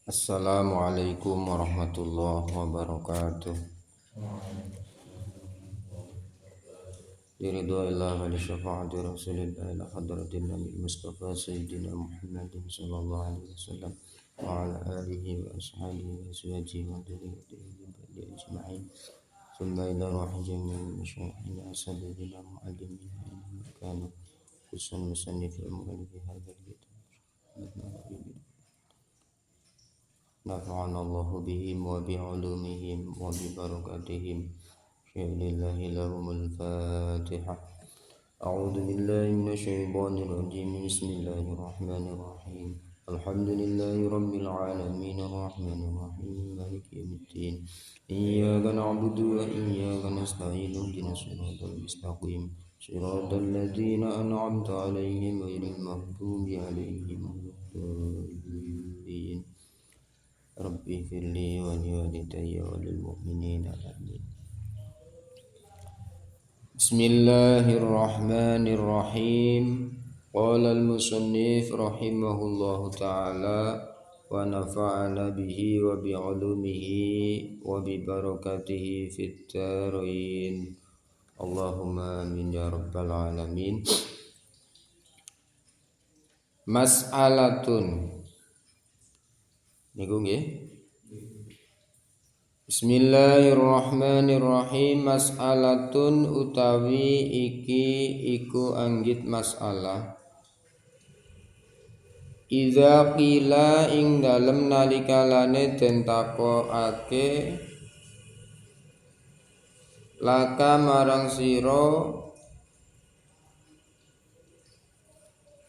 Assalamualaikum warahmatullahi wabarakatuh. Biridwanillah wa li syafaati rasulillah ila hadratin nabi Mustafa Sayyidina Muhammadin sallallahu alaihi wasallam wa ala alihi wa ashabihi wa azwajihi wa dhurriyyatihi ajma'in. Thumma ila ruhi jami'il masyayikhina ashabina mu'allimina inna kanu khususan musannif al-mu'allif hadzal kitab. Nafa'ana Allahu bihim wa bi'ulumihim wa bi barakatihim. Lillahi lahumul Fatihah. A'udzu billahi minasyaitonir rajim. Bismillahirrahmanirrahim. Alhamdulillahi rabbil alamin arrahmanir rahim maliki yaumiddin. Iyyaka na'budu wa iyyaka nasta'in ihdinas siratal mustaqim. Siratal ladzina an'amta 'alaihim ghairil maghdubi 'alaihim waladdallin. Rabbi firli wa liwalidayya wa lil mu'minina amin. Bismillahirrahmanirrahim. Qala al-musannif rahimahullahu ta'ala wa nafa'ana bihi wa bi'ulumihi wa bi barakatihi fid dharain. Allahumma amin ya rabbal alamin. Mas'alatun niku nggih. Bismillahirrahmanirrahim. Mas'alatun utawi iki iku anggit masalah. Idza qila ing dalem nalikalane den takokake laka marang sira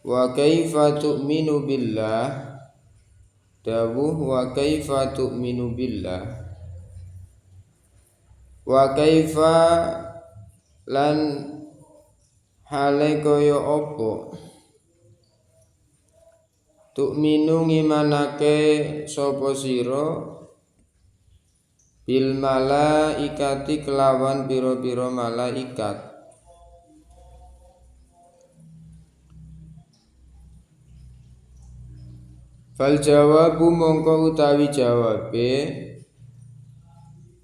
wa kaifa tu'minu billah. Dawuh wa kaifa tu'minu billah. Wa kaifa lan hale kaya apa tu'minu ngimanake sapa sira bil malaikati kelawan pira-pira malaikat. Fal jawabu mongko utawi jawabe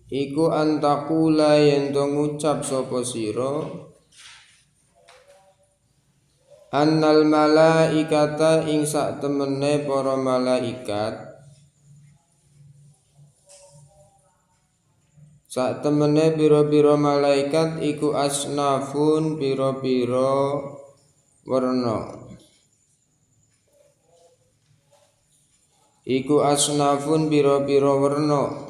iku antakula yen to ngucap sapa sira annal malaikata ing sak temene para malaikat sak temene pira-pira malaikat iku asnafun pira-pira werna. Iku asnafun pira-pira werna.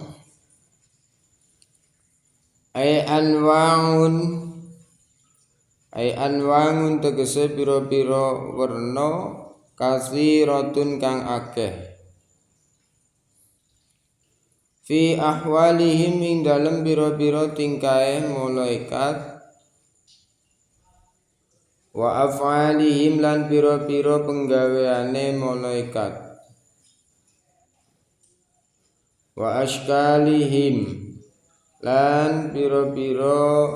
Ai anwangun tegese pira-pira werna kasiratun kang akeh. Fi ahwalihim ing dalem pira-pira tingkae malaikat wa af'alihim lan pira-pira penggaweane malaikat wa ashkalihim lan pira-pira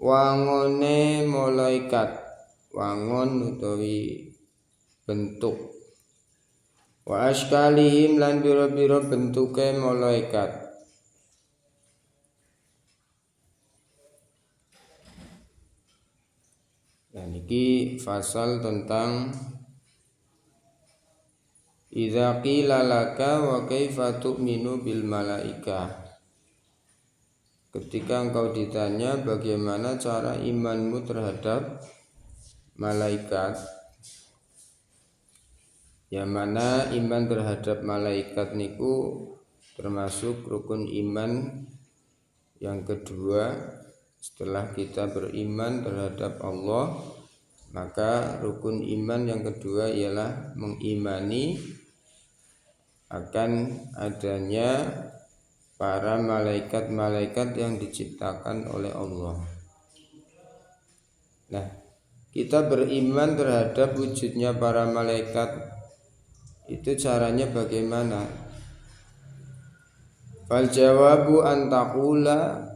wangone malaikat, wangon utawi bentuk. Wa ashkalihim lan pira-pira bentuke malaikat. Dan iki fasal tentang idza qila laka wa kaifa tu'minu bil malaikah. Ketika engkau ditanya bagaimana cara imanmu terhadap malaikat, yang mana iman terhadap malaikat niku termasuk rukun iman yang kedua setelah kita beriman terhadap Allah. Maka rukun iman yang kedua ialah mengimani akan adanya para malaikat-malaikat yang diciptakan oleh Allah. Nah, kita beriman terhadap wujudnya para malaikat itu caranya bagaimana? Fal jawabu an taqula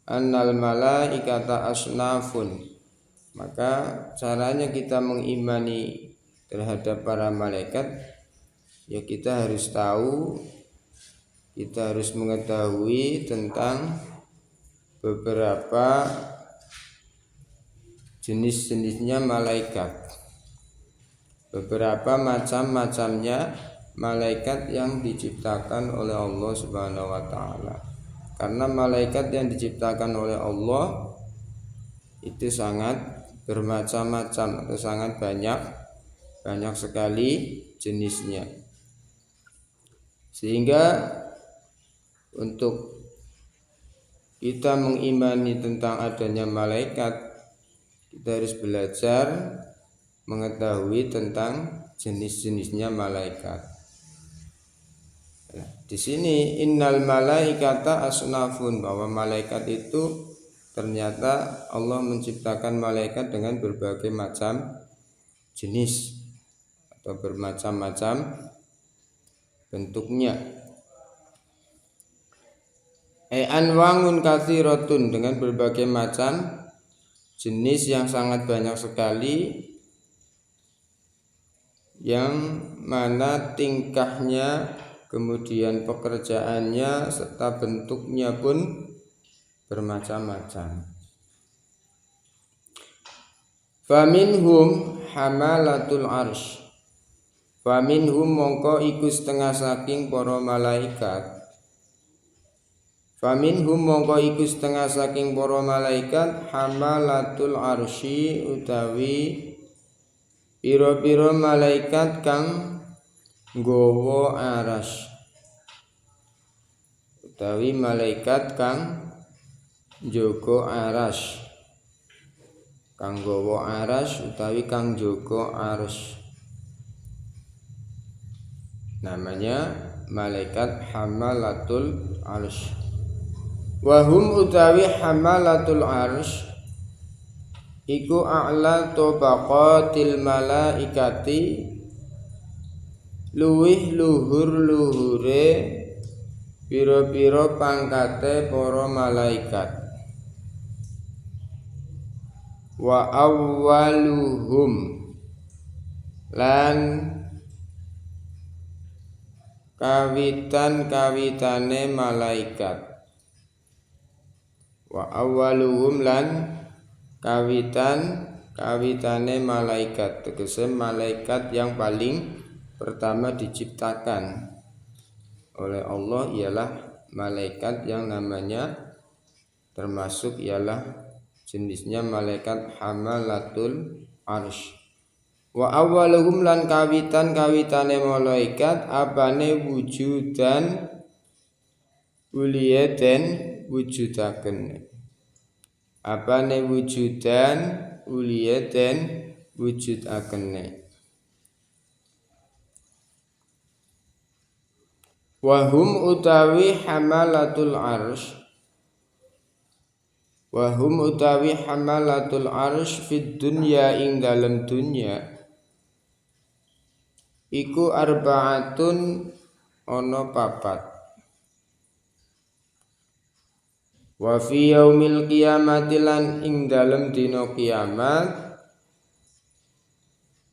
annal malaikata asnafun. Maka caranya kita mengimani terhadap para malaikat ya kita harus tahu, kita harus mengetahui tentang beberapa jenis-jenisnya malaikat, beberapa macam-macamnya malaikat yang diciptakan oleh Allah Subhanahu wa taala. Karena malaikat yang diciptakan oleh Allah itu sangat bermacam-macam atau sangat banyak sekali jenisnya. Sehingga untuk kita mengimani tentang adanya malaikat, kita harus belajar mengetahui tentang jenis-jenisnya malaikat. Nah, di sini innal malaikata asnafun, bahwa malaikat itu ternyata Allah menciptakan malaikat dengan berbagai macam jenis atau bermacam-macam bentuknya. Anwangun katsiratun, dengan berbagai macam jenis yang sangat banyak sekali, yang mana tingkahnya, kemudian pekerjaannya serta bentuknya pun bermacam-macam. Faminhum hamalatul arsh, faminhum mongko iku setengah saking para malaikat. Faminhum mongko iku setengah saking para malaikat hamalatul arsy, utawi pira-pira malaikat kang nggawa aras, utawi malaikat kang njaga aras, kang nggawa aras utawi kang njaga aras, namanya malaikat hamalatul arsy. Wahum utawi hamalatul arsy iku a'la tabaqatil malaikati, luwih luhur-luhure pira-pira pangkate para malaikat. Wa awwaluhum, lan kawitan-kawitane malaikat. Wa awwaluhum, lan kawitane malaikat, tegese malaikat yang paling pertama diciptakan oleh Allah ialah malaikat yang namanya, termasuk ialah jenisnya malaikat hamalatul arsy. Wa awwaluhum, lan kawitan-kawitane malaikat apane wujudan uliyaden wujudaken, apane wujudan uliyaden wujudakene. Wahum utawi hamalatul arsy, wahum utawi hamalatul arsy fid dunya, ing dalem dunya iku arbaatun, ana papat. Wa fi yaumil qiyamati, lan ing dalem dina kiamat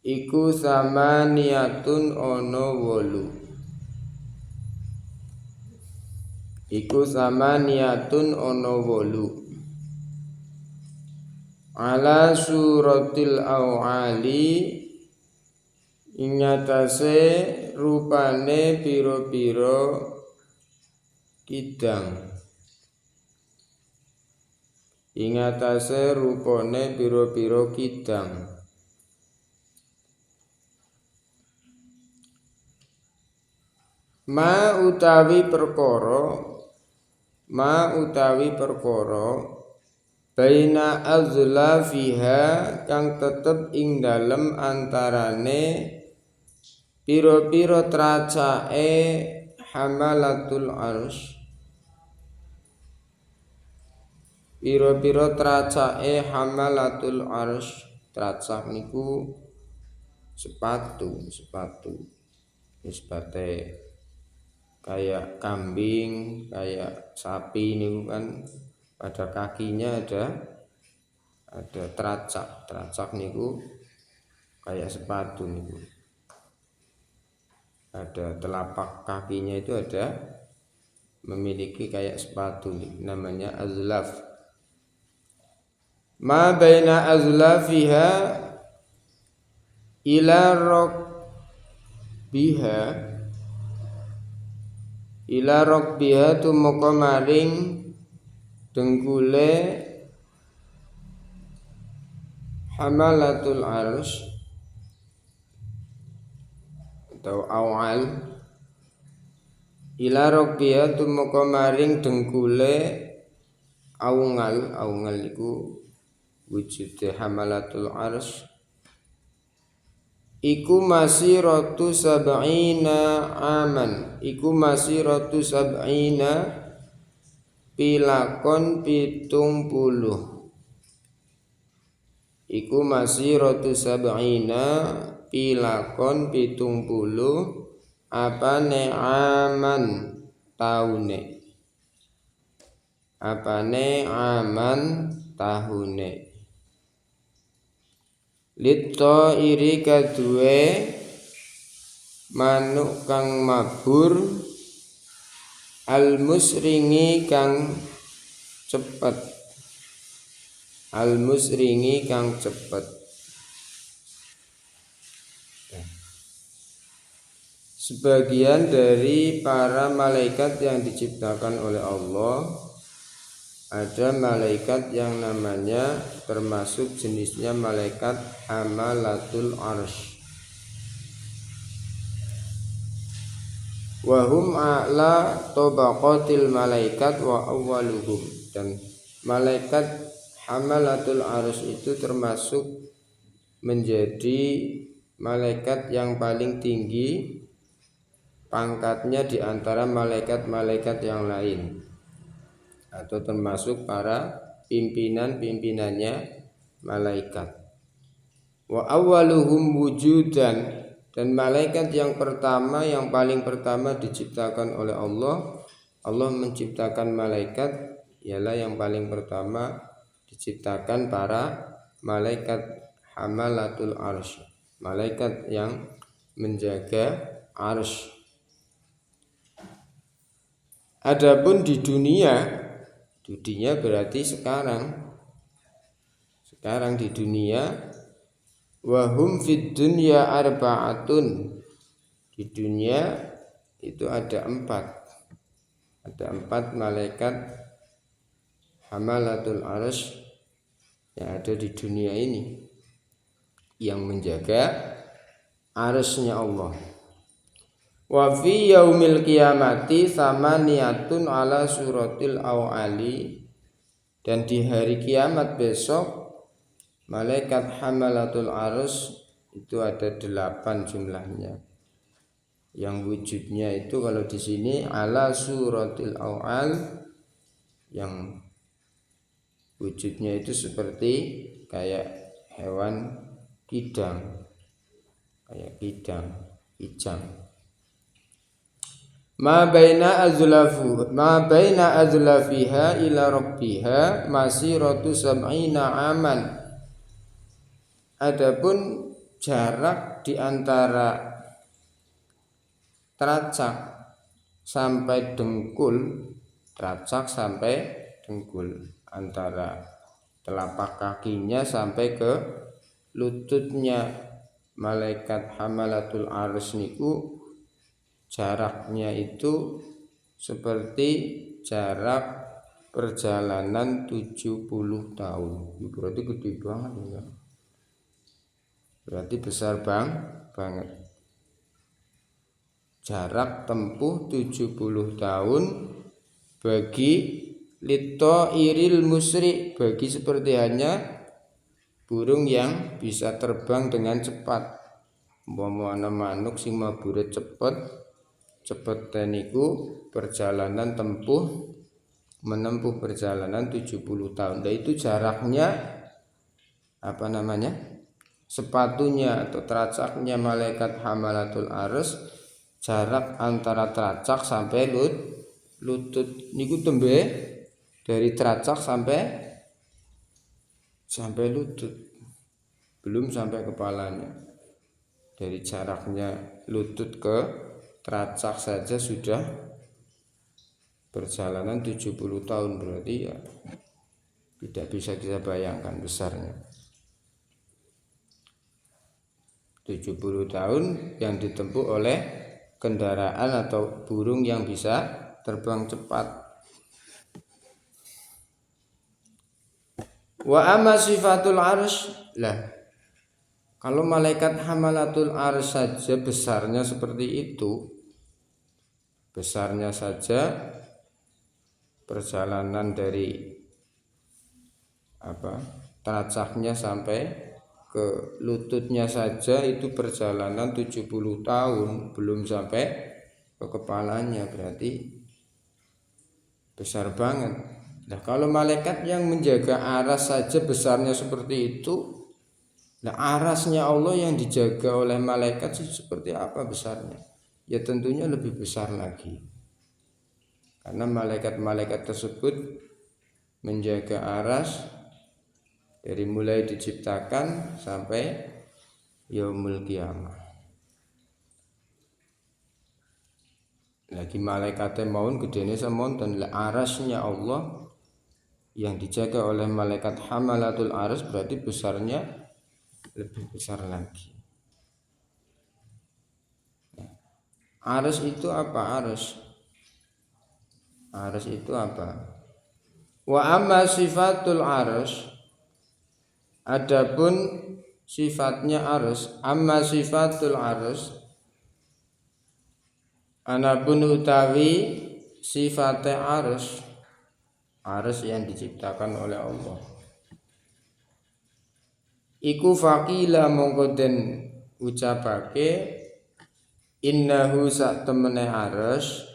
iku samaniyatun, ana 8. Iku samaniyatun, ana 8. Ala suratil awali, ing atase rupane pira-pira kidang, ing atase rupane pira-pira kidang. Ma utawi perkara baina azlafiha, kang tetep ing dalem antarane pira-pira tracake hamalatul arsy, pira-pira tracake hamalatul arsy. Tracak niku sepatu nisbate kayak kambing, kayak sapi niku kan pada kakinya ada tracak niku kayak sepatu niku. ada telapak kakinya itu ada memiliki kayak sepatu, namanya azlaf. Ma baina azlafiha ila rokbiha, ila rokbiha tumeka maring dengkule hamalatul arsy atau awal, ila rokbiha tumeka maring dengkule aungal. Aungal iku wujude hamalatul arsy, iku masiratu sab'ina aman, iku masiratu sab'ina pilakon 70, iku masiratu sab'ina pilakon 70 apane aman taune, apane aman tahune. Lito iri kaduwe manuk kang mabur al musringi kang cepet, al musringi kang cepet. Sebagian dari para malaikat yang diciptakan oleh Allah, ada malaikat yang namanya termasuk jenisnya malaikat hamalatul arsy. Wahum a'la tabaqatil malaikat wa awwaluhum, dan malaikat hamalatul arsy itu termasuk menjadi malaikat yang paling tinggi pangkatnya di antara malaikat-malaikat yang lain, atau termasuk para pimpinan-pimpinannya malaikat. Wa awwaluhum wujudan, dan malaikat yang pertama, yang paling pertama diciptakan oleh Allah. Allah menciptakan malaikat ialah yang paling pertama diciptakan para malaikat hamalatul arsy, malaikat yang menjaga arsy. Adapun di dunia berarti sekarang di dunia, wahum fid dunya arba'atun, di dunia itu ada empat malaikat hamalatul arsy yang ada di dunia ini yang menjaga arsy-nya Allah. Wa fi yaumil qiyamati samaniyatun ala suratil awali, dan di hari kiamat besok malaikat hamalatul arsy itu ada 8 jumlahnya, yang wujudnya itu kalau di sini ala suratil awal, yang wujudnya itu seperti kayak hewan kidang, kayak kijang. Ma baina azlafiha ila rabbiha masiratu sab'ina aman. Adapun jarak di antara tracak sampai dengkul, antara telapak kakinya sampai ke lututnya malaikat hamalatul arsy niku jaraknya itu seperti jarak perjalanan 70 tahun. Berarti gede banget ya. Berarti besar banget. Jarak tempuh 70 tahun bagi lito iril musri, bagi seperti hanya burung yang bisa terbang dengan cepat. Umpama manuk sing mabure cepet niku perjalanan menempuh perjalanan 70 tahun. Dan itu jaraknya sepatunya atau teracaknya malaikat hamalatul arsy, jarak antara teracak sampai lutut niku tembe dari teracak sampai lutut, belum sampai kepalanya. Dari jaraknya lutut ke teracak saja sudah perjalanan 70 tahun, berarti ya tidak bisa kita bayangkan besarnya. 70 tahun yang ditempuh oleh kendaraan atau burung yang bisa terbang cepat. Wa amma sifatul arsy, lah kalau malaikat hamalatul arsy saja besarnya seperti itu, besarnya saja perjalanan dari teracaknya sampai ke lututnya saja itu perjalanan 70 tahun, belum sampai ke kepalanya, berarti besar banget. Nah, kalau malaikat yang menjaga aras saja besarnya seperti itu, nah arasnya Allah yang dijaga oleh malaikat seperti apa besarnya? Ya tentunya lebih besar lagi. Karena malaikat-malaikat tersebut menjaga aras dari mulai diciptakan sampai yaumul kiamah. Lagi malaikatnya maun gedene semonten, arasnya Allah yang dijaga oleh malaikat hamalatul aras berarti besarnya lebih besar lagi. Aras itu apa? Aras itu apa? Wa amma sifatul aras, adapun sifatnya aras, amma sifatul aras, anapun utawi sifatnya aras yang diciptakan oleh Allah, iku faqila mongko den ucapake innahu sak temene aras,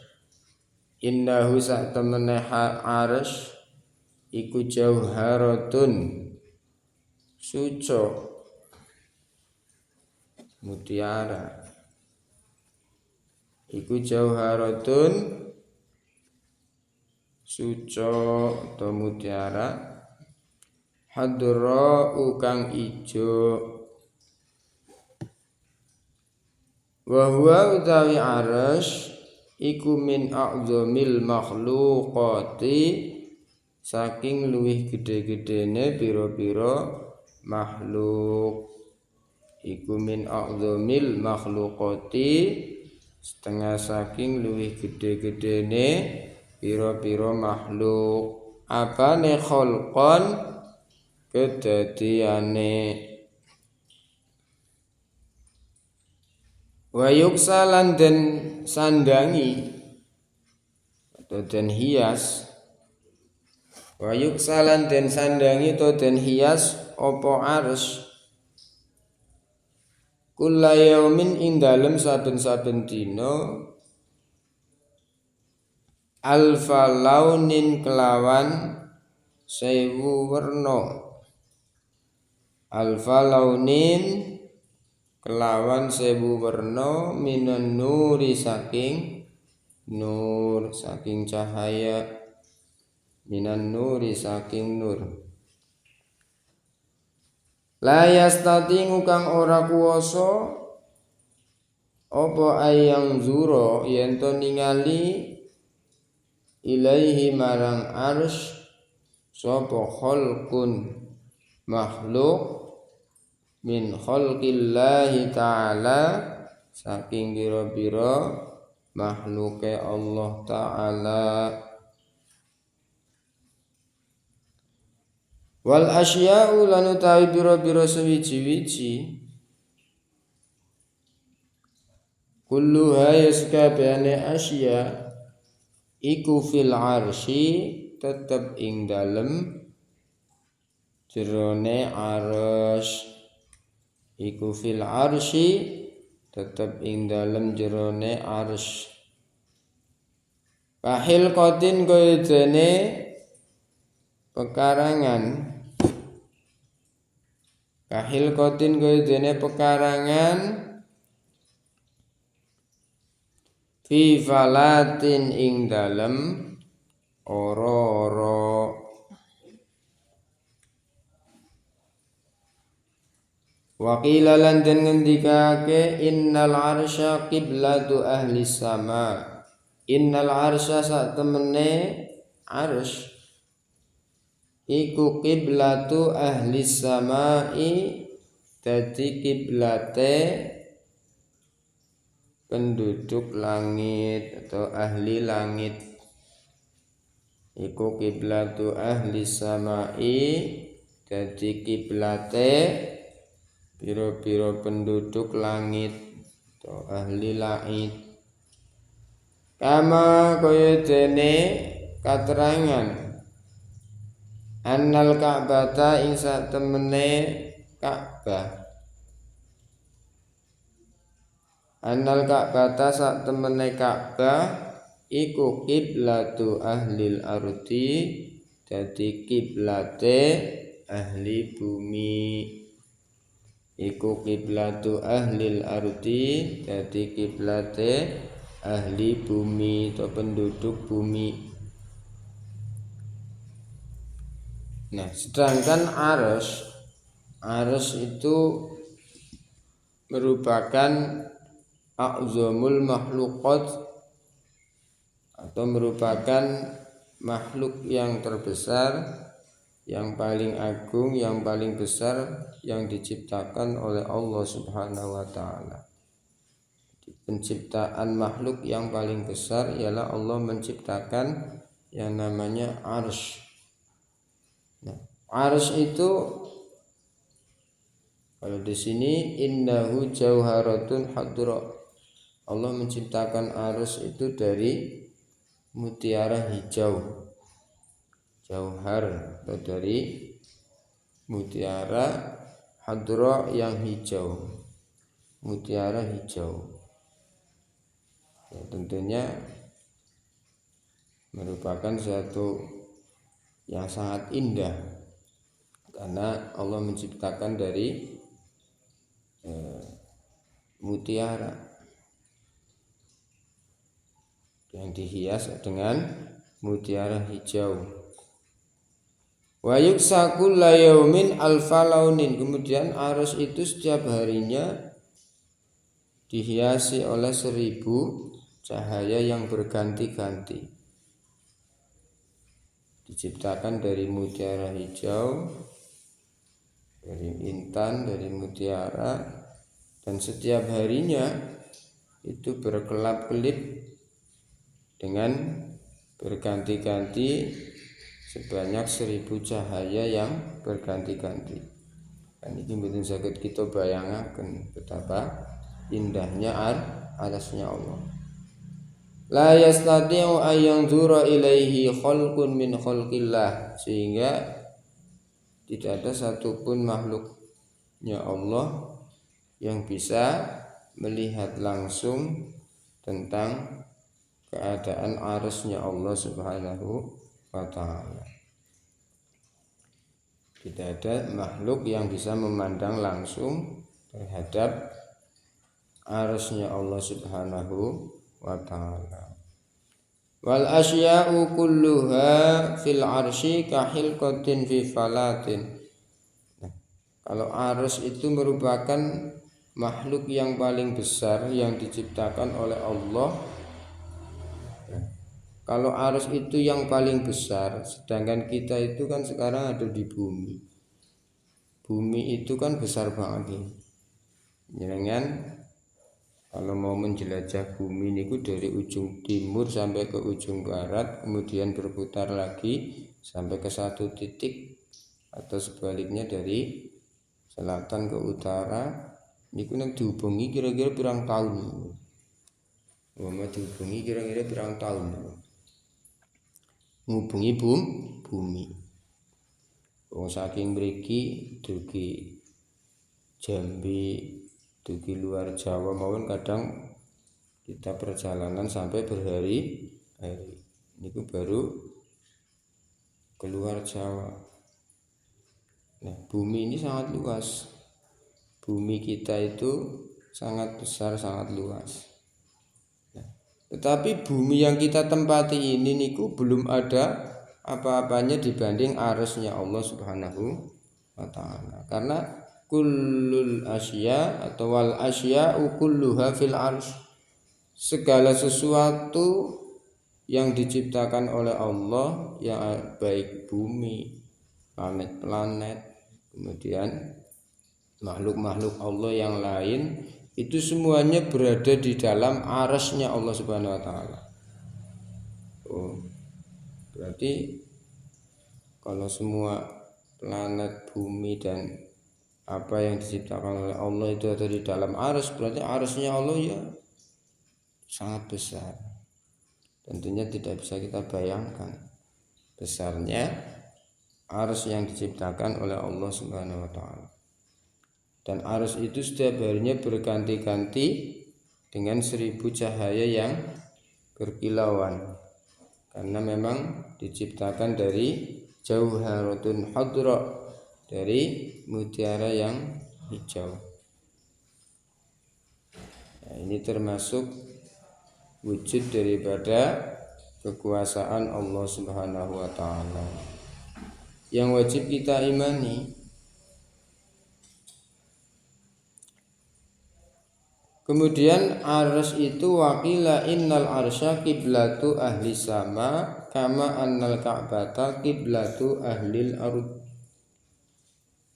innahu sak temene aras iku jauharatun suco mutiara, iku jauharatun suco atau mutiara, hadra ukang ijo, wa huwa utawi aras iku min a'zamil makhluqati, saking luwih gede-gedene pira-pira makhluk. Iku min a'zamil makhluqati, setengah saking luwih gede-gedene pira-pira makhluk. Apane kholqon, kedadiane. Wa yuksalan den sandangi atau den hias, wa yuksalan den sandangi atau den hias opo ars kulla yaumin ing dalem saben-saben dina alfa launin kelawan 1000 werna, alfa launin kelawan 1000 werna, minan nuri saking nur, saking cahaya, minan nuri saking nur. La yastatingu kang ora kuwasa apa ayang zuro yen to ningali ilaihi marang arsy sapa khalqun makhluk min khalqillahi ta'ala, saking bira-bira makhluke Allah ta'ala. Wal asya'u lan utawi bira-bira sewiji-wiji kulluha yaskabane asya iku fil arsy tetep ing dalem jerone arsy, iku fil arsy tetep ing dalem jerone arsy. Kahil qatin kaya dene pekarangan, kahil qatin kaya dene pekarangan fi falatin ing dalem ora-ora. Wa qila lan den ngendikake innal arsya qiblatu ahli sama. Innal arsya sak temene arsy iku qiblatu ahli samai, dadi kiblate penduduk langit atau ahli langit. Iku kiblatu ahli samai, dadi kiblate piro-piro penduduk langit atau ahli langit. Kama kaya dene katerangan annal Ka'bata ing sak temene Ka'bah. Annal Ka'bata sak temene Ka'bah iku kiblatu ahlil ardi, dadi kiblate ahli bumi. Iku kiblatu ahlil ardi, dadi kiblate ahli bumi atau penduduk bumi. Nah, sedangkan arus itu merupakan a'zamul makhluqat atau merupakan makhluk yang terbesar, yang paling agung, yang paling besar yang diciptakan oleh Allah Subhanahu wa taala. Penciptaan makhluk yang paling besar ialah Allah menciptakan yang namanya arsy. Nah, arsy itu kalau di sini innahu jauharatun hadra. Allah menciptakan arsy itu dari mutiara hijau. Jauhar atau dari mutiara hadra yang hijau. Mutiara hijau. Ya, tentunya merupakan suatu yang sangat indah karena Allah menciptakan dari mutiara yang dihias dengan mutiara hijau. Wa yuksaku layaumin alfa launin. Kemudian arus itu setiap harinya dihiasi oleh 1000 cahaya yang berganti-ganti. Diciptakan dari mutiara hijau, dari intan, dari mutiara, dan setiap harinya itu berkelap-kelip dengan berganti-ganti sebanyak 1000 cahaya yang berganti-ganti. Dan ini mungkin sakit kita bayangkan betapa indahnya arasnya Allah. La yastati'u ayanzura ilaihi khalqun min khalqillah, sehingga tidak ada satupun makhluknya Allah yang bisa melihat langsung tentang keadaan arsy-Nya Allah Subhanahu wa ta'ala. Tidak ada makhluk yang bisa memandang langsung terhadap arsy-Nya Allah Subhanahu wa ta'ala. Wal asya'u kulluha fil arsy kahilqatin fi falatin. Nah, kalau arus itu merupakan makhluk yang paling besar yang diciptakan oleh Allah. Kalau arus itu yang paling besar, sedangkan kita itu kan sekarang ada di bumi. Bumi itu kan besar banget nih. Jangan kalau mau menjelajah bumi ini dari ujung timur sampai ke ujung barat, kemudian berputar lagi sampai ke satu titik, atau sebaliknya dari selatan ke utara, ini kan dihubungi kira-kira berapa tahun? Dihubungi kira-kira berapa tahun? Menghubungi bumi. Saking mriki dugi Jambi, dugi luar Jawa maupun kadang kita perjalanan sampai berhari-hari. Ini baru keluar Jawa. Nah, bumi ini sangat luas. Bumi kita itu sangat besar, sangat luas. Nah, tetapi bumi yang kita tempati ini niku belum ada apa-apanya dibanding arusnya Allah Subhanahu wa ta'ala. Karena kullul asya atau wal asya'u kulluha fil arsy, segala sesuatu yang diciptakan oleh Allah, yang baik bumi, planet-planet, kemudian makhluk-makhluk Allah yang lain, itu semuanya berada di dalam arsy-Nya Allah Subhanahu wa taala. Berarti kalau semua planet, bumi dan apa yang diciptakan oleh Allah itu ada di dalam arsy, berarti arsy-Nya Allah ya sangat besar. Tentunya tidak bisa kita bayangkan besarnya arsy yang diciptakan oleh Allah Subhanahu wa taala. Dan arsy itu setiap harinya berganti-ganti dengan 1000 cahaya yang berkilauan, karena memang diciptakan dari jauharatun hadra, dari mutiara yang hijau. Nah, ini termasuk wujud daripada kekuasaan Allah Subhanahu wa taala yang wajib kita imani. Kemudian arsy itu waqila innal arsya kiblatu ahli sama kama annal ka'bata kiblatu ahlil ardh.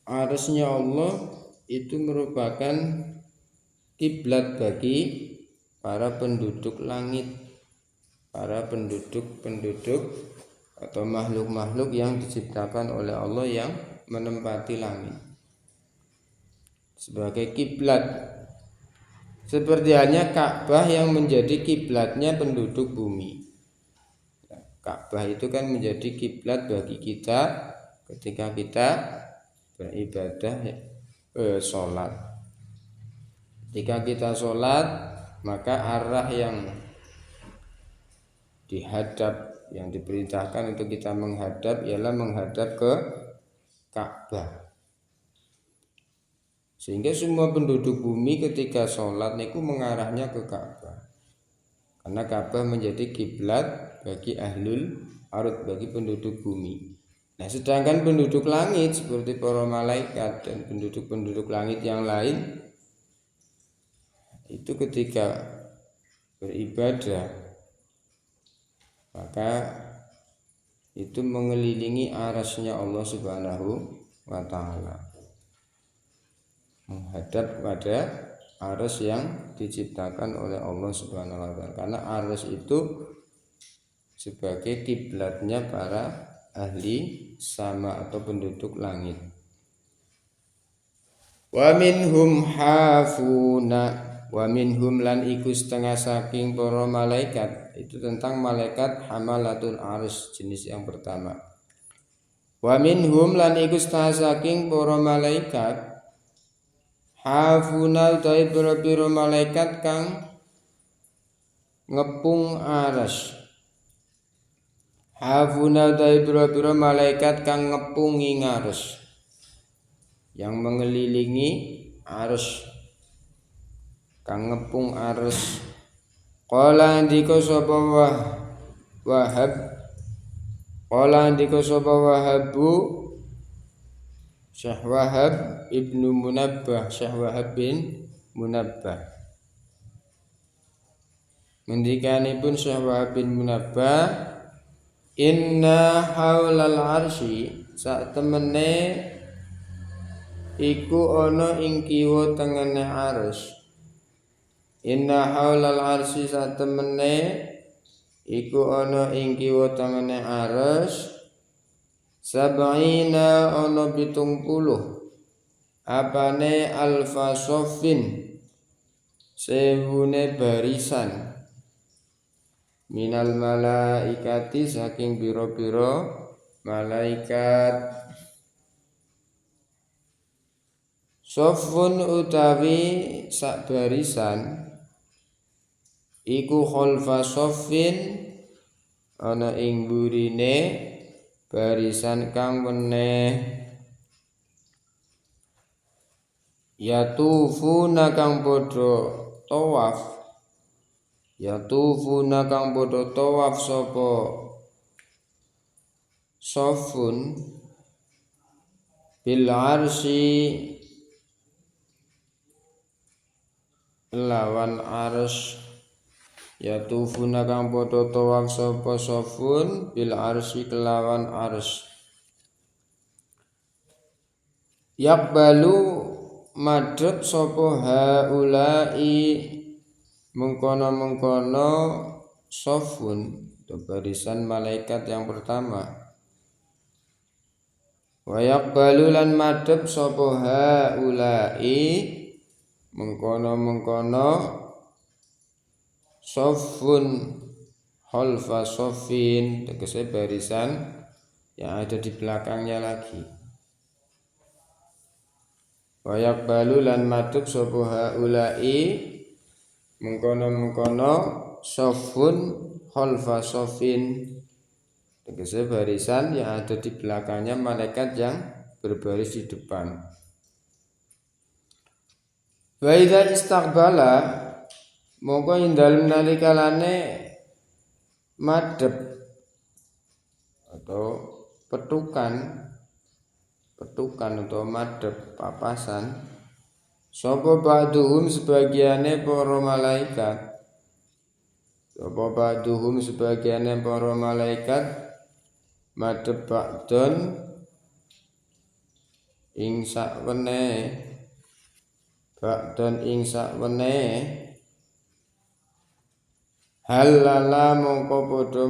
Arsy-Nya Allah itu merupakan kiblat bagi para penduduk langit, para penduduk atau makhluk-makhluk yang diciptakan oleh Allah yang menempati langit sebagai kiblat. Seperti halnya Ka'bah yang menjadi kiblatnya penduduk bumi. Ka'bah itu kan menjadi kiblat bagi kita ketika kita beribadah, sholat. Ketika kita sholat, maka arah yang dihadap, yang diperintahkan untuk kita menghadap ialah menghadap ke Ka'bah. Sehingga semua penduduk bumi ketika sholat niku mengarahnya ke Ka'bah, karena Ka'bah menjadi kiblat bagi ahlul ardh, bagi penduduk bumi. Nah, sedangkan penduduk langit seperti para malaikat dan penduduk langit yang lain itu ketika beribadah maka itu mengelilingi arsy-Nya Allah Subhanahu wa taala, menghadap pada arsy yang diciptakan oleh Allah Subhanahu wa taala, karena arsy itu sebagai kiblatnya para ahli sama atau penduduk langit. Wa minhum hafuna, wa minhum lan iku setengah saking para malaikat, itu tentang malaikat hamalatul arsy jenis yang pertama. Wa minhum lan iku setengah saking para malaikat hafuna utawi pira-pira malaikat kang ngepung arsy. Hafuna utawi pira-pira malaikat kang ngepungi arsy, yang mengelilingi arsy, kang ngepung arsy. Qala andika sapa Wahab, qala andika sapa Wahabu, Syekh Wahab ibnu Munabbah, Syekh Wahab bin Munabbah. Ngendikanipun Syekh Wahab bin Munabbah, inna haulal arsy, sak temene iku ana ing kiwa tengene arsy. Inna haulal arsy, sak temene iku ana ing kiwa tengene arsy. Sab'ina ana 70 apane alfa sofin, sewune barisan, minal malaikati saking biro-biro malaikat. Sofun utawi sak barisan iku khalfa sofin, ana ing burine barisan kang meneh. Yatufuna kang padha tawaf, yatufuna kang padha tawaf sapa sofun bil arsy lawan arsy yatufuna kang padha tawaf sapa safun bil arsy kelawan arsy yaqbalu madhep sapa haulai mengkono safun barisan malaikat yang pertama wa yaqbalu lan madhep sapa haulai mengkono safun khalfa safin tegese barisan yang ada di belakangnya lagi wa yaqbalu lan madhep sapa haulai mengkono safun khalfa safin tegese barisan yang ada di belakangnya malaikat yang berbaris di depan. Wa idza istaqbala mongko ing dalem nalikalane madhep atau petukan atau madhep papasan sapa ba'duhum sebagiane para malaikat madhep ba'don ing sakwene halala mongko padha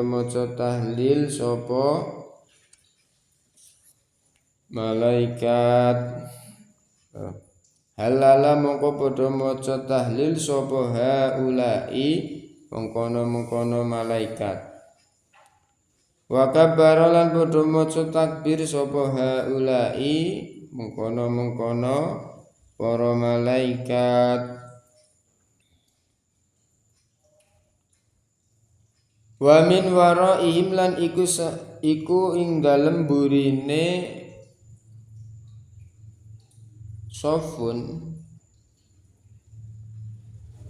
maca tahlil sapa malaikat halala mongko padha maca tahlil sapa haulai mengkono malaikat wa kabbara lan padha maca takbir sapa haulai mengkono para malaikat wa min waraihim lan iku ing dalem burine safun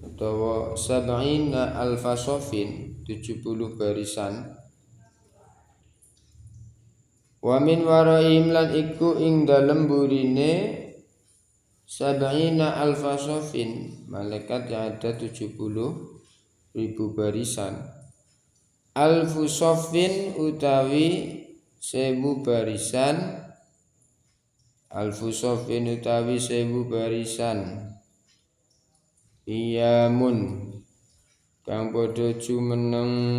utawa sab'ina alfa safin 70 barisan wa min waraihim lan iku ing dalem burine sab'ina alfa safin malaikat yang ada 70.000 barisan alfu safin utawi 1000 barisan iyamun kang padha jumeneng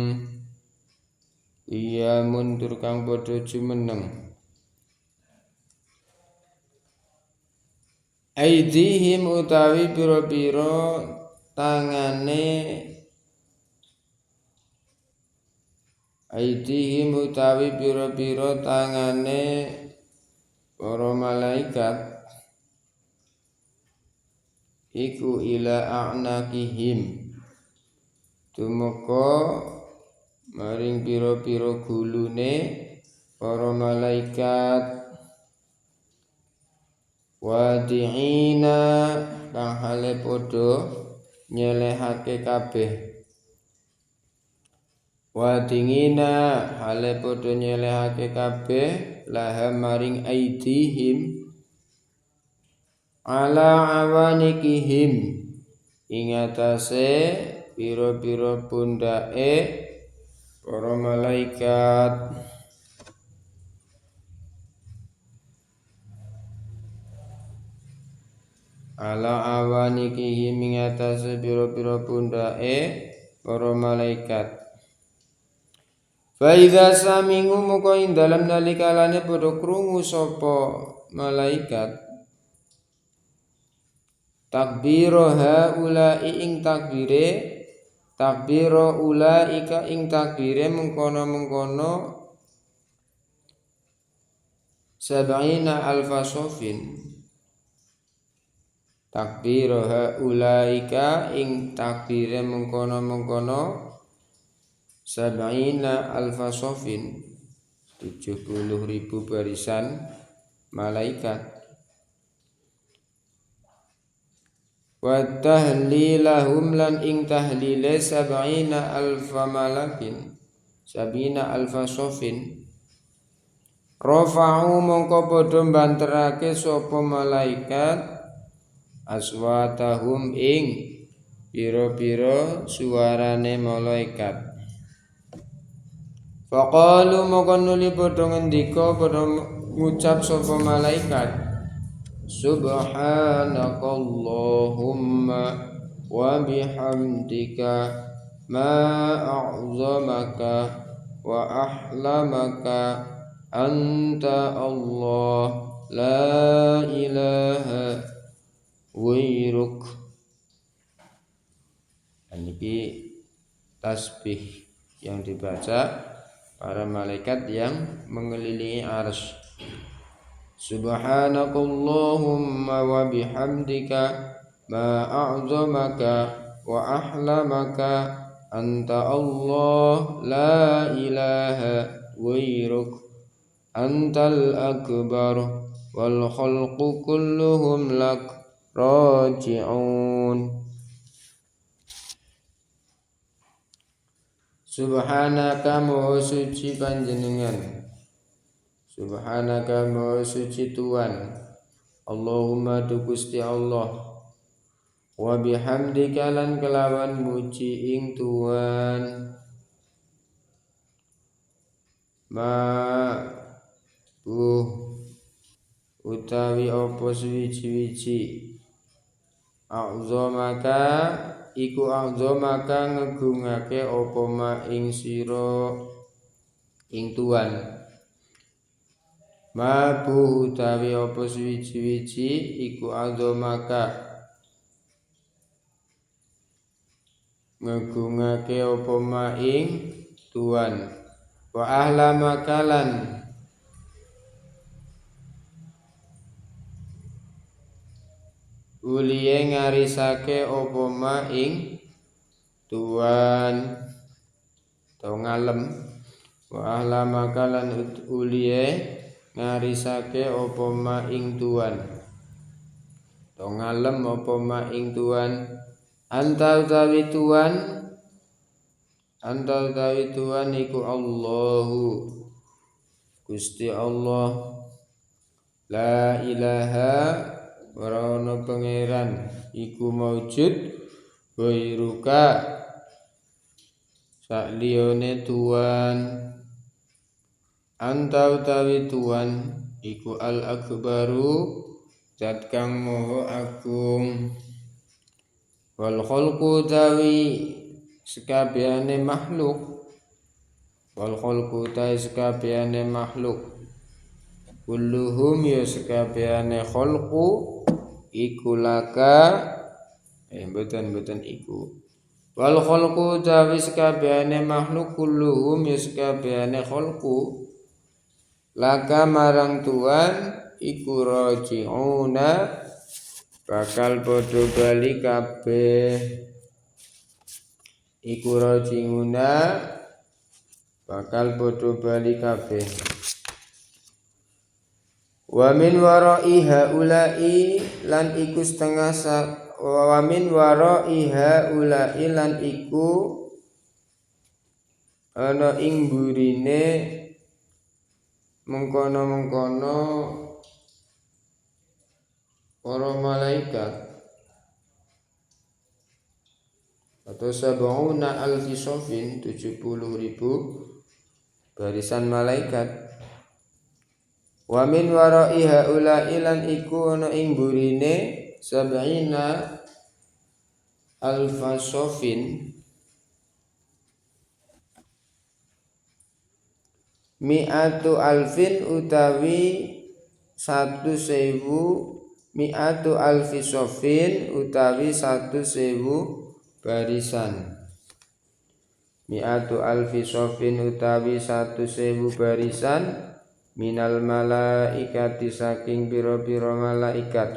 aidihim utawi pira-pira tangane para malaikat iku ila a'naqihim tumeka maring pira-pira gulune para malaikat wadi'ina kang hale padha nyelehake kabeh laha maring aidihim ala awanikihim ing atase pira-pira pundake para malaikat ala awanikihim ing atase pira-pira pundake para malaikat fa iza samingu moko ing dalem nalikalane padha krungu sapa malaikat takbiro haulai ing takbiro ulaika ing takbire mengkono sab'ina alfa safin takbiro haulaika ing takbire mengkono sab'ina alfa safin 70.000 barisan malaikat wa tahlilahum lan ing tahlile sab'ina alfa safin Rafa'u mongko padha banterake sapa malaikat aswatahum ing pira-pira suarane malaikat. Faqalu mongko nuli padha ngendika padha ngucap sapa malaikat Subhanakallahumma wa bihamdika ma a'zamaka wa ahlamaka anta Allah la ilaha ghairuk. Ini tasbih yang dibaca para malaikat yang mengelilingi arsy. Subhanakallahumma wa bihamdika ma a'zamaka wa ahlamaka anta Allah la ilaha ghairuk antal akbar wal khalqu kulluhum lak raji'un. Subhanaka maha suci panjenengan, Subhanaka maha suci Tuhan, Allahumma du Gusti Allah, wa bihamdika lan kelawan muji ing Tuhan, ma utawi apa suwiji-wiji, a'zamaka iku a'zamaka ngegungake apa ma ing sira ing Tuhan. Mabu utawi apa suwiji-wiji iku a'zamaka ngegungake apa ma ing Tuhan. Wa ahlamaka lan uliye ngarisake apa ma ing Tuhan tau ngalem. Wa ahlamaka lan uliye ngarisake apa ma ing Tuhan tau ngalem apa ma ing Tuhan. Anta utawi Tuhan iku Allahu Gusti Allah, la ilaha ora ana pangeran iku maujud ghairuka sakliyane Tuhan. Anta utawi Tuhan iku al akbaru zat kang maha agung, wal khalqu utawi sekabehane makhluk, wal khalqu utawi sekabehane makhluk, kulluhum ya sekabehane khalqu iku laka mboten iku. Wal khalqu utawi sekabehane makhluk kulluhum ya sekabehane khalqu laka marang Tuhan iku raji'una bakal padha bali kabeh. Iku raji'una bakal padha bali kabeh. Wa min wara'i haula'i lan iku setengah wa min wara'i haula'i lan iku ana ing burine mengkono-mengkono para malaikat atau sab'una alfi sofin 70.000 barisan malaikat. Wa min wara'i haula'i lan iku ana ing burine sab'ina alfa sofin mi'atu alfin utawi 1.000 mi'atu alfi sofin utawi 1.000 barisan. Mi'atu alfi sofin utawi 1.000 barisan minal malaikati saking pira-pira malaikat.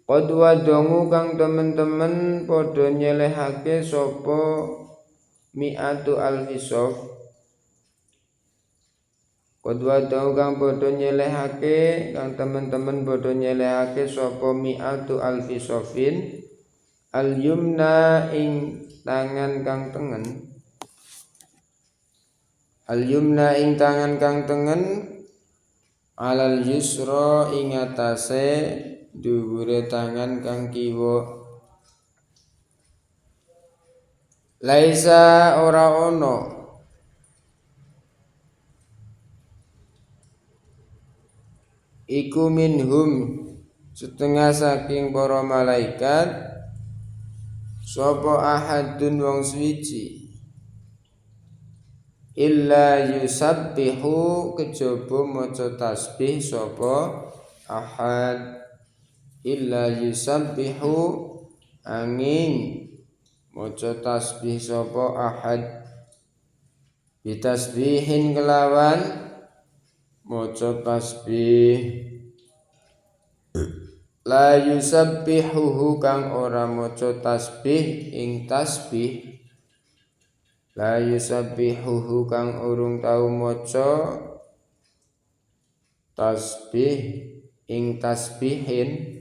Qad wadongu kang temen-temen padha nyelehake sapa mi'atu alfi sof. Qad wadongu kang padha nyelehake kang temen-temen padha nyelehake sapa mi'atu alfi sofin al yumna ing tangan kang tengen. al yumna ing tangan kang tengen alal yusra ing atase dhuwure tangan kang kiwa. Laisa ora ono iku minhum setengah saking para malaikat sapa ahadun wong suwiji illa yusabbihu kejaba maca tasbih sapa ahad illa yusabbihu angin maca tasbih sapa ahad bitasbihin kelawan maca tasbih la yusabbihuhu kang ora maca tasbih ing tasbih la yusabbihuhu kang urung tau maca tasbih ing tasbihin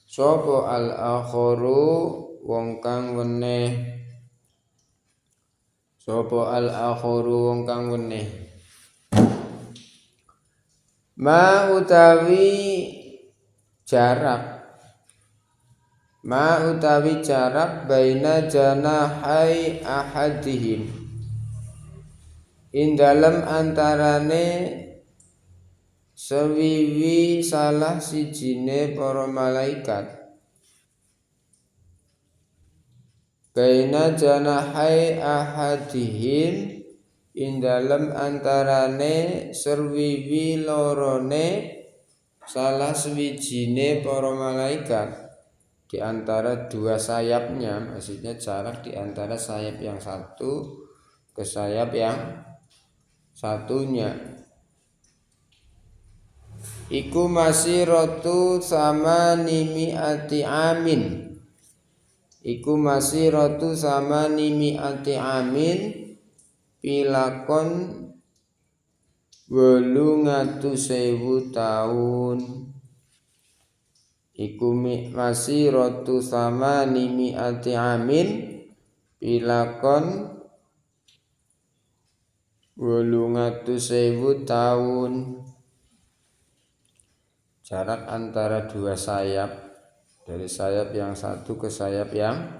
sapa al akharu wong kang weneh sapa al akharu wong kang weneh ma utawi jarak baina janahai ahadihim ing dalem antarane sewiwi salah sijine para malaikat baina janahai ahadihim ing dalem antarane serwiwi lorone salah sewijine para malaikat di antara dua sayapnya, maksudnya jarak di antara sayap yang satu ke sayap yang satunya iku masiratu samanimi'ati amin iku masiratu samanimi'ati amin pilakon 800.000 tahun iku masiratu samanimi'ati amin pilakon 800.000 tahun jarak antara dua sayap dari sayap yang satu ke sayap yang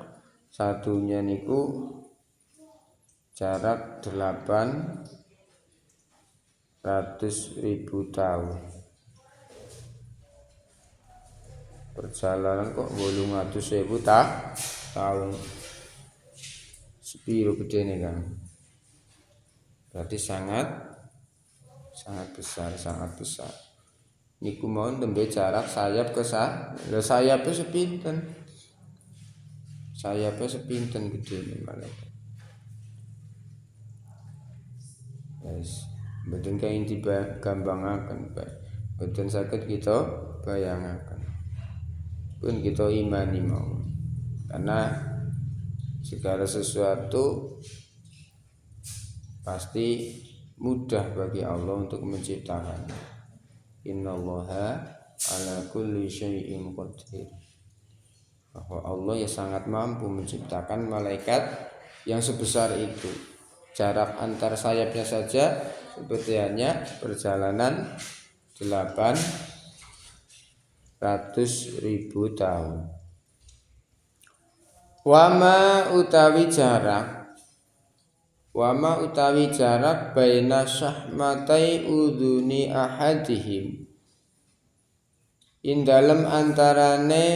satunya niku jarak 800.000 tahun. Perjalanan kok 800.000 tahun. Sepiro gedene kan? Berarti sangat besar. Niku mau tembe jarak sayap ke sayapnya sepinten. Sayapnya sepinten gedene malaikat. Yes, mboten kain digambangaken, mboten saged kita bayangaken. Pun kita imani mau. Karena segala sesuatu pasti mudah bagi Allah untuk menciptakan. Innallaha ala kulli syai'in qadir. Bahwa Allah ya sangat mampu menciptakan malaikat yang sebesar itu. Jarak antar sayapnya saja seperti hanya perjalanan 800.000 tahun. Wama utawi jarak baina syahmatai udhuni ahadihim ing dalem antarane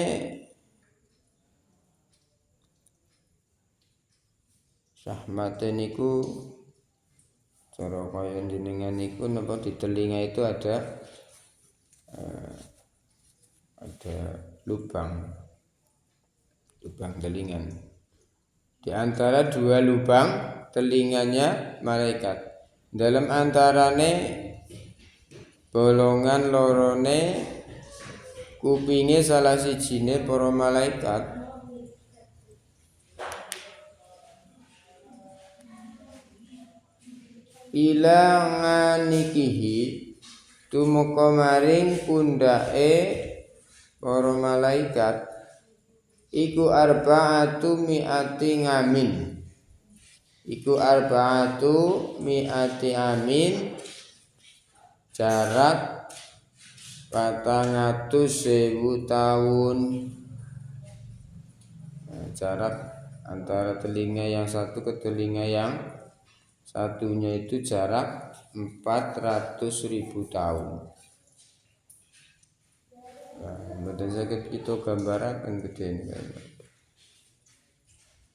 syahmate niku cara kaya jenengan niku napa di telinga itu ada lubang telingan. Di antara dua lubang telinganya malaikat. Dalam antarane bolongan lorone kupinge salah sijine para malaikat. Ila nganikihi tumeka maring pundake para malaikat iku arba'atu mi'ati ngamin iku arba'atu mi'ati amin, jarak 400.000 tahun. Nah, jarak antara telinga yang satu ke telinga yang satunya itu jarak 400.000 tahun. Nah, mboten saged kita gambaraken gedene.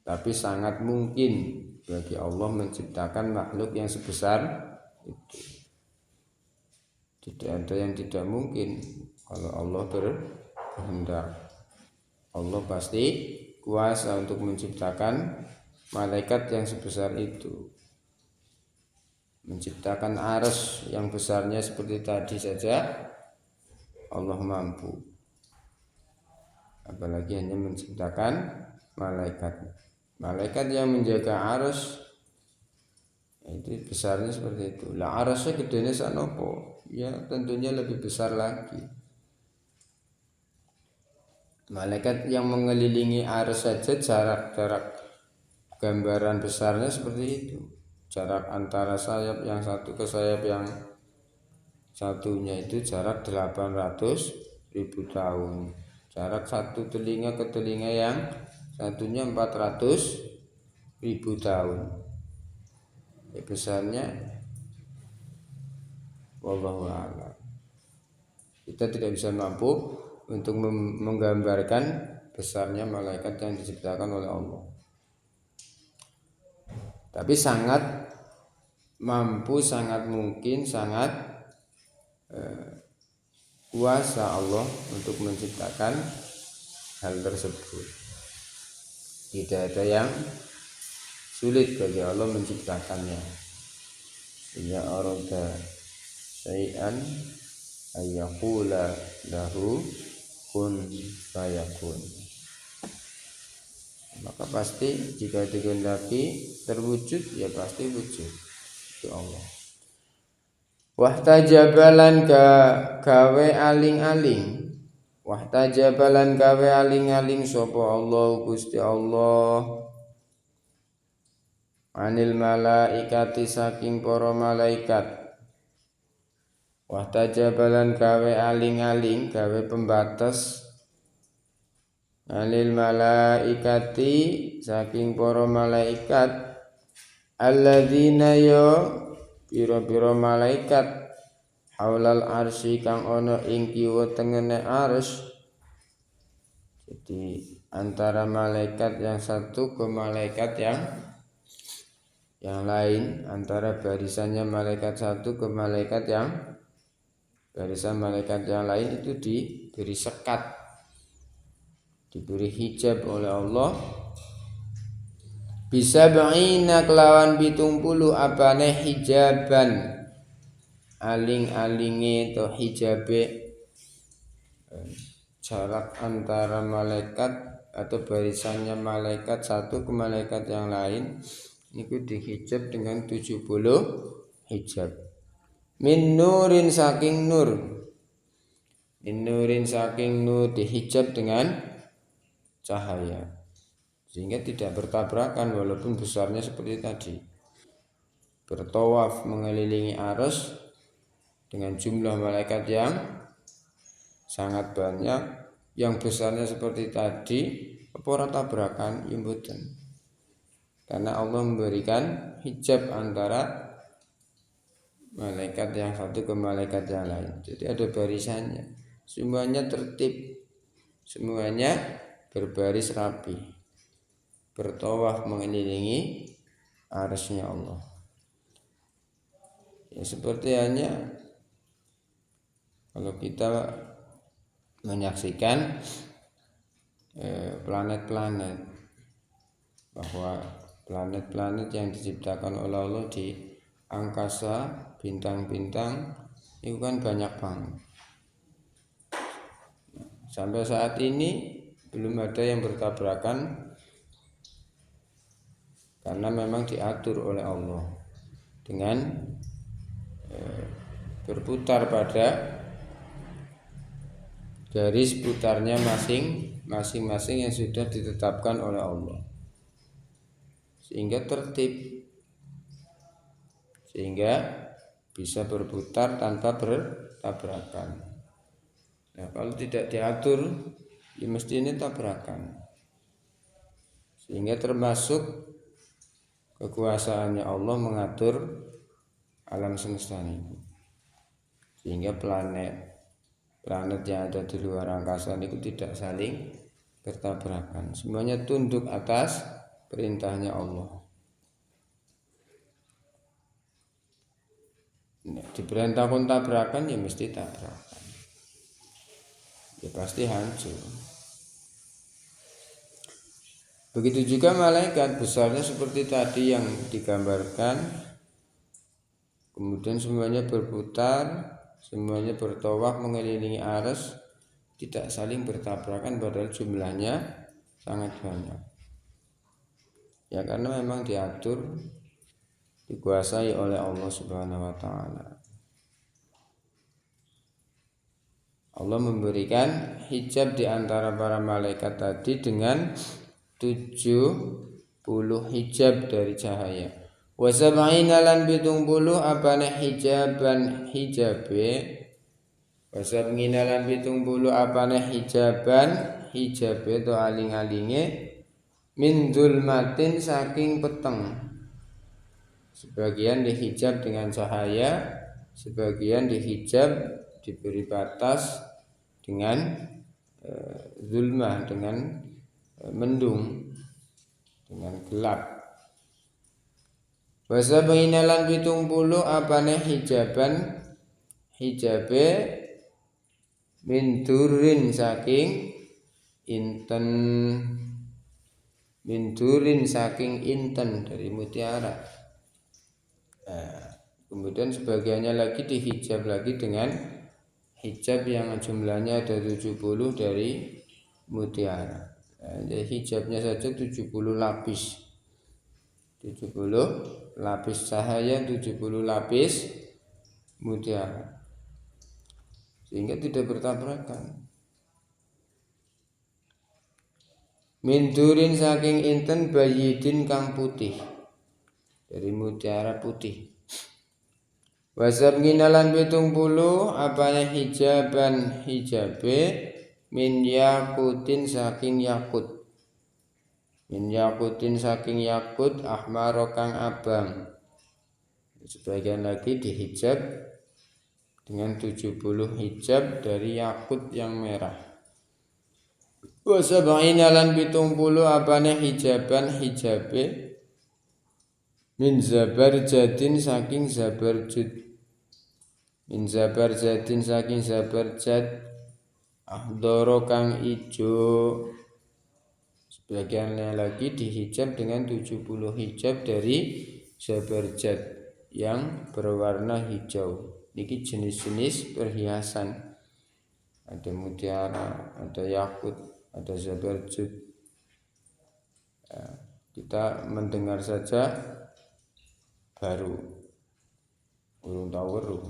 Tapi sangat mungkin bagi Allah menciptakan makhluk yang sebesar itu. Tidak ada yang tidak mungkin kalau Allah berkehendak. Allah pasti kuasa untuk menciptakan malaikat yang sebesar itu. Menciptakan arsy yang besarnya seperti tadi saja Allah mampu. Apalagi hanya menciptakan malaikat. Malaikat yang menjaga arsy itu besarnya seperti itu. Lah arsy gedene sanopo? Ya tentunya lebih besar lagi. Malaikat yang mengelilingi arsy saja jarak gambaran besarnya seperti itu. Jarak antara sayap yang satu ke sayap yang satunya itu jarak 800.000 tahun. Jarak satu telinga ke telinga yang satunya 400.000 tahun. Ya, besarnya wallahu a'lam. Kita tidak bisa mampu untuk menggambarkan besarnya malaikat yang diciptakan oleh Allah. Tapi sangat mampu, sangat mungkin, sangat kuasa Allah untuk menciptakan hal tersebut. Tidak ada yang sulit bagi Allah menciptakannya. Ya arada syai'an ayyaqula lahu kun fayakun. Maka pasti jika dikehendaki terwujud, ya pasti wujud. Itu Allah. Wahtajabalan gawe aling-aling. Wahtajabalan gawe aling-aling sapa Allah Gusti Allah anil malaikati saking para malaikat. Wahtajabalan gawe aling-aling, gawe pembatas anil malaikati saking para malaikat alladzina ya pira-pira malaikat haulal arsy kang ana ing kiwa tengene arsy. Jadi antara malaikat yang satu ke malaikat yang lain, antara barisannya malaikat satu ke malaikat yang barisan malaikat yang lain itu diberi sekat, diberi hijab oleh Allah. Bisa ba'ina kelawan 70 apane hijaban, aling-alinge atau hijabe, jarak antara malaikat atau barisannya malaikat satu ke malaikat yang lain itu dihijab dengan 70 hijab. Min nurin saking nur, min nurin saking nur, dihijab dengan cahaya sehingga tidak bertabrakan walaupun besarnya seperti tadi. Bertawaf mengelilingi arsy dengan jumlah malaikat yang sangat banyak, yang besarnya seperti tadi, apa ora tabrakan? Mboten. Karena Allah memberikan hijab antara malaikat yang satu ke malaikat yang lain. Jadi ada barisannya. Semuanya tertib. Semuanya berbaris rapi. Bertawaf mengelilingi arsy-Nya Allah. Ya seperti hanya kalau kita menyaksikan planet-planet, bahwa planet-planet yang diciptakan oleh Allah di angkasa, bintang-bintang itu kan banyak banget. Sampai saat ini belum ada yang bertabrakan karena memang diatur oleh Allah dengan berputar pada garis putarnya masing-masing yang sudah ditetapkan oleh Allah, sehingga tertib. sehingga bisa berputar tanpa bertabrakan. Nah, kalau tidak diatur, ya mesti ini tabrakan. Sehingga termasuk kekuasaannya Allah mengatur alam semesta ini. Sehingga planet yang ada di luar angkasa itu tidak saling bertabrakan. Semuanya tunduk atas perintahnya Allah. Nah, diperintahkan tabrakan ya mesti tabrakan. Ya pasti hancur. Begitu juga malaikat besarnya seperti tadi yang digambarkan. Kemudian semuanya berputar, semuanya bertawaf mengelilingi arsy, tidak saling bertabrakan padahal jumlahnya sangat banyak. Ya karena memang diatur, dikuasai oleh Allah Subhanahu wa taala. Allah memberikan hijab di antara para malaikat tadi dengan 70 hijab dari cahaya. Wa sab'ina lan 70 apane hijaban hijabe. Wa sab'ina lan 70 apane hijabe to aling-alinge min zulmatin saking peteng. Sebagian dihijab dengan cahaya, sebagian dihijab diberi batas dengan zulmah, dengan mendung, dengan gelap. Basa bainalan 70 apane hijabe min durin saking inten dari mutiara. Kemudian sebagiannya lagi dihijab lagi dengan hijab yang jumlahnya ada 70 dari mutiara. Jadi hijabnya saja 70 lapis. 70 lapis cahaya, 70 lapis mutiara. Sehingga tidak bertabrakan. Min durin saking inten bayidin kang putih. Dari mutiara putih. Wasab nginalan 70 apane hijabe min yakutin saking yakut. Min yakutin saking yakut ahmaro kang abang. Sebagian lagi dihijab dengan 70 hijab dari yakut yang merah. Wasab'ina lan 70 apane hijabe min zabarjadin saking zabarjud. Min zabarjadin saking zabarjad ahdoro kang ijo. Sebagiannya lagi dihijab dengan 70 hijab dari zabarjad yang berwarna hijau. Ini jenis-jenis perhiasan. Ada mutiara, ada yakut, ada zabarjud. Kita mendengar saja baru urung tahu weruh.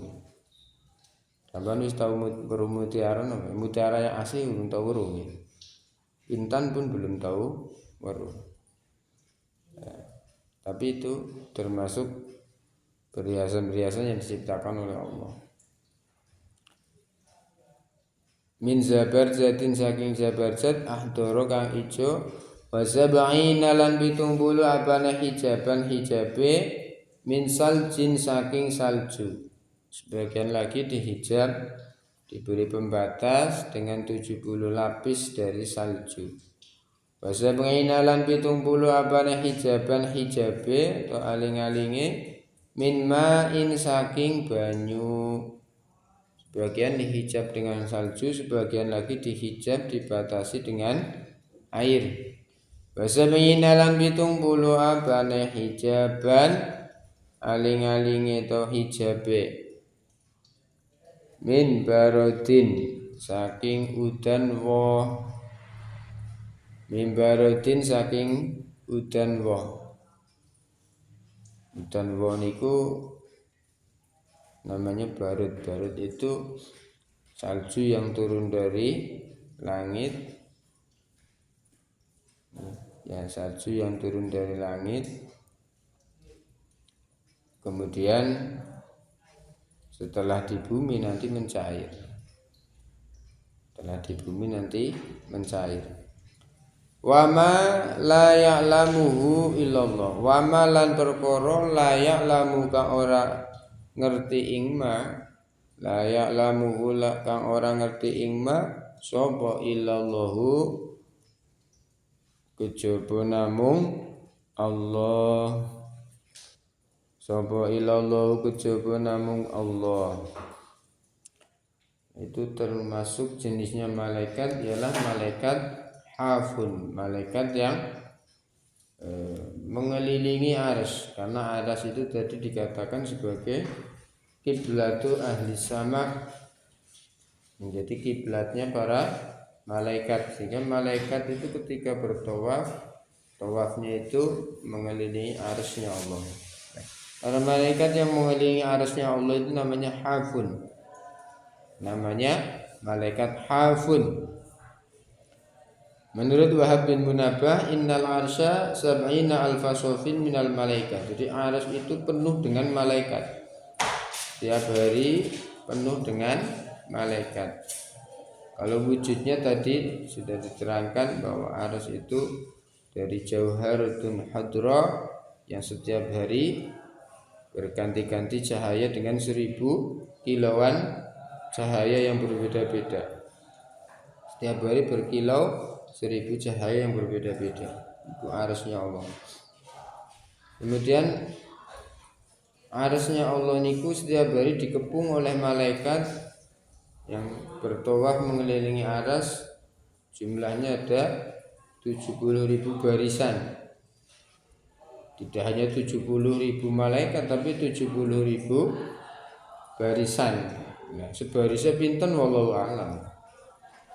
Sampeyan wis tahu weruh mutiara napa? Mutiara yang asli urung tahu weruh. Intan pun belum tahu weruh. Tapi itu termasuk perhiasan-perhiasan yang diciptakan oleh Allah. Min zabarjatin saking zabarjat ahdoro kang ijo wa sab'ina lan 70 apane hijabe min saljin saking salju. Sebagian lagi dihijab diberi pembatas dengan 70 lapis dari salju. Wa sab'ina lan 70 apane hijabe to aling-alinge min ma'in saking banyu. Sebagian dihijab dengan salju, sebagian lagi dihijab dibatasi dengan air. Wasab'ina lan 70 apane hijaban aling-alinge to hijabe min barodin saking udan woh. Min barodin saking udan woh. Udan woh niku namanya barut. Barut itu salju yang turun dari langit. Ya, salju yang turun dari langit kemudian setelah di bumi nanti mencair. Setelah di bumi nanti mencair. Wa ma la ya'lamuhu illallah. Wa ma lan perkara la ya'lamu kang ora ngerti ing ma, la ya'lamuhu kang ora ngerti ing ma sapa illallahu kejaba namung Allah. Sapa illallahu kejaba namung Allah. Itu termasuk jenisnya malaikat ialah malaikat hafun, malaikat yang mengelilingi arsy, karena arsy itu tadi dikatakan sebagai kiblatu ahli sama, menjadi kiblatnya para malaikat, sehingga malaikat itu ketika bertawaf, tawafnya itu mengelilingi arsy-nya Allah. Para malaikat yang mengelilingi arsy-nya Allah itu namanya hafun, namanya malaikat hafun. Menurut Wahab bin Munabbah, innal arsya sab'ina alfa sofin minal malaikat. Jadi arsy itu penuh dengan malaikat. Tiap hari penuh dengan malaikat. Kalau wujudnya tadi sudah diterangkan bahwa arsy itu dari jauharatun hadra yang setiap hari berganti-ganti cahaya dengan 1000 kilauan cahaya yang berbeda-beda. Setiap hari berkilau 1000 cahaya yang berbeda-beda. Itu arsy-nya Allah. Kemudian arsy-nya Allah niku setiap hari dikepung oleh malaikat yang bertawaf mengelilingi arsy. Jumlahnya ada 70.000 barisan. Tidak hanya 70.000 malaikat, tapi 70.000 barisan. Nah, sebarisnya pinten wallahu a'lam.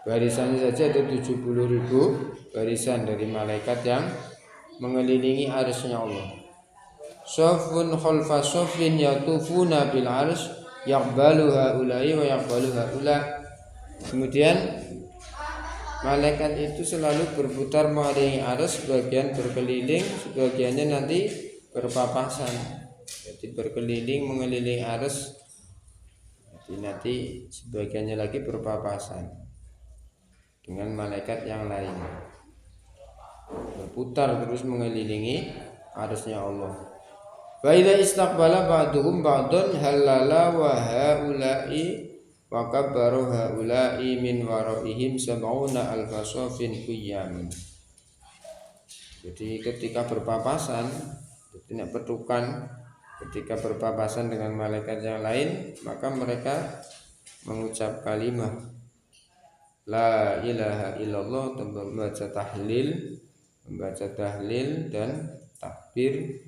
Barisannya saja ada 70.000 barisan dari malaikat yang mengelilingi arsy-nya Allah. Safun khalfa safin yatufuna bil arsy yaqbalu haula'i wa yaqbalu haula. Kemudian malaikat itu selalu berputar mengelilingi arsy, sebagian berkeliling, sebagiannya nanti berpapasan. Jadi berkeliling mengelilingi arsy, nanti sebagiannya lagi berpapasan dengan malaikat yang lain, berputar terus mengelilingi arsy-nya Allah. Wa idza istaqbala ba'duhum ba'dun halala wa haula'i wa kabbaru haula'i min waraihim sab'una alfa safin qiyamin. Jadi ketika berpapasan, tidak petukan, ketika berpapasan dengan malaikat yang lain, maka mereka mengucap kalimat la ilaha illallah, membaca tahlil dan takbir.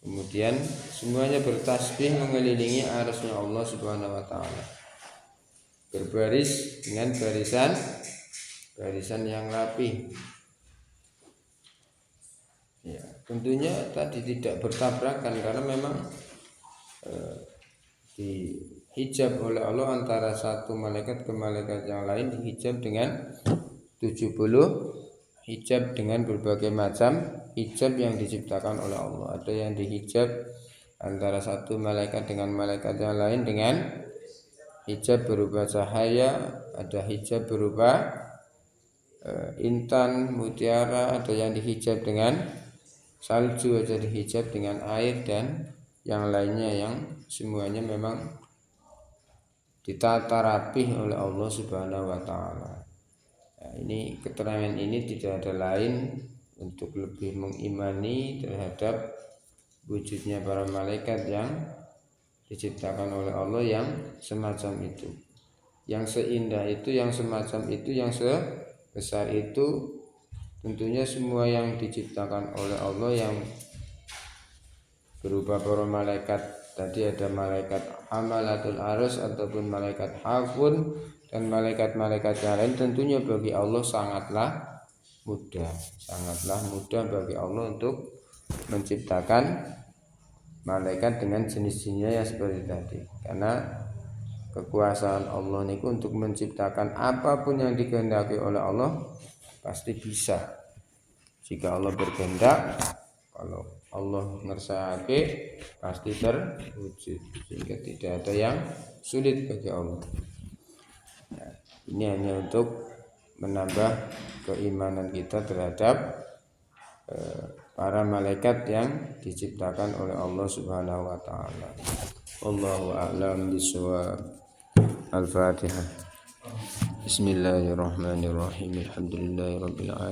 Kemudian semuanya bertasbih mengelilingi arsy-nya Allah Subhanahu wa taala, berbaris dengan barisan yang rapi. Ya, tentunya tadi tidak bertabrakan karena memang dihijab oleh Allah antara satu malaikat ke malaikat yang lain, dihijab dengan 70 hijab dengan berbagai macam hijab yang diciptakan oleh Allah. Ada yang dihijab antara satu malaikat dengan malaikat yang lain dengan hijab berupa cahaya, ada hijab berupa intan, mutiara, ada yang dihijab dengan salju, ada dihijab dengan air, dan yang lainnya yang semuanya memang ditata rapih oleh Allah Subhanahu wa taala. Nah, ini keterangan ini tidak ada lain untuk lebih mengimani terhadap wujudnya para malaikat yang diciptakan oleh Allah yang semacam itu, yang seindah itu, yang semacam itu, yang sebesar itu. Tentunya semua yang diciptakan oleh Allah yang berupa para malaikat tadi, ada malaikat hamalatul arsy ataupun malaikat hafun dan malaikat-malaikat yang lain, tentunya bagi Allah sangatlah mudah bagi Allah untuk menciptakan malaikat dengan jenis-jenisnya yang seperti tadi, karena kekuasaan Allah niku untuk menciptakan apapun yang dikehendaki oleh Allah pasti bisa. Jika Allah berkehendak, kalau Allah ngersakake pasti terwujud, sehingga tidak ada yang sulit bagi Allah. Nah, ini hanya untuk menambah keimanan kita terhadap para malaikat yang diciptakan oleh Allah Subhanahu wa taala. Wallahu a'lam bishawab. Al-Fatihah. Bismillahirrahmanirrahim. Alhamdulillahirabbil alamin.